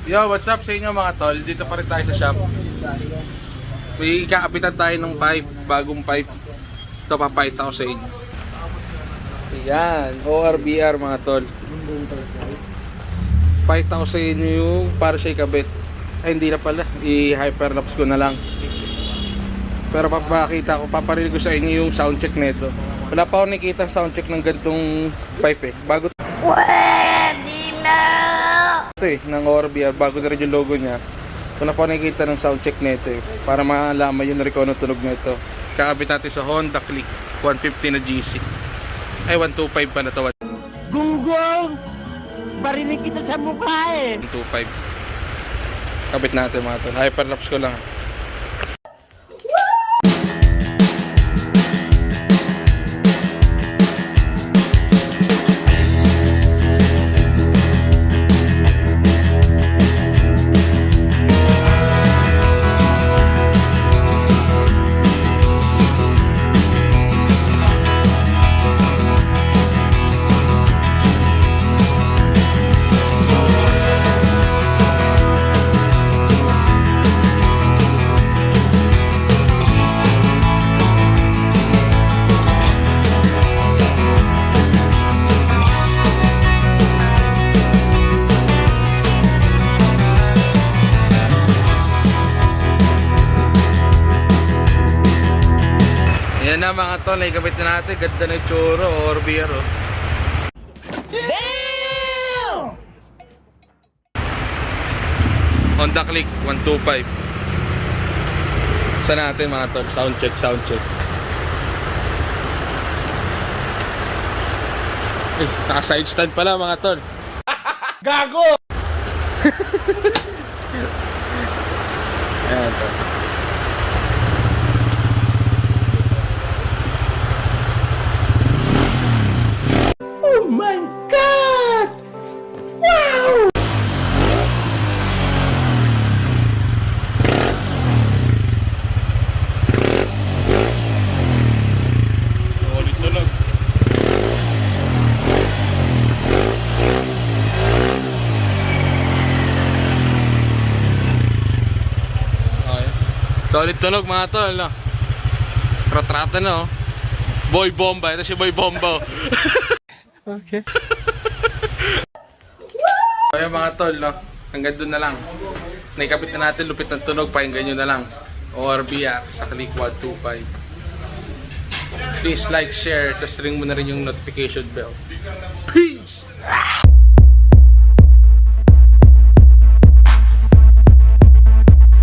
Yo, what's up sa inyo mga tol? Dito pa rin tayo sa shop. May kaapitan tayo ng pipe, bagong pipe. Ito papakita ko sa inyo. Yan, ORBR mga tol. Pakita ko sa inyo yung para siya ikabit. Ay hindi na pala, i-hyperlapse ko na lang. Pero paparinig ko sa inyo yung sound check nito. Wala pa ako nakikita sound check ng gantong pipe eh. Bago pwede na! Ito eh, ng ORBR, bago na rin yung logo niya. Wala pa ako nakikita ng sound check nito eh. Para malaman yung nariko ng tunog nito. Kaabit natin sa Honda Click 150 na GC. Ay, 125 pa na to. Gunggong! Barinig kita sa mukha eh! 125. Kabit natin mga tol. Hyperlapse ko lang. Yan na mga tol, ikabit na natin. Ganda na yung tsura, ORBR oh. Damn! Honda Click 125. Saan natin mga tol? Sound check, sound check. Eh, naka-side stand pala mga tol. Gago! Ayan tol. Oh my God! Wow! Solid tunog. Okay. Solid tunog mga tol, no? Retrata na oh. Boy Bomba, ito si Boy Bomba. Okay. Kaya mga tol, no? Hanggang doon na lang. Naikapit na natin, lupit ng tunog, pakinggan nyo na lang. ORBR sa Click 125. Please like, share, tapos ring mo na rin yung notification bell. Peace!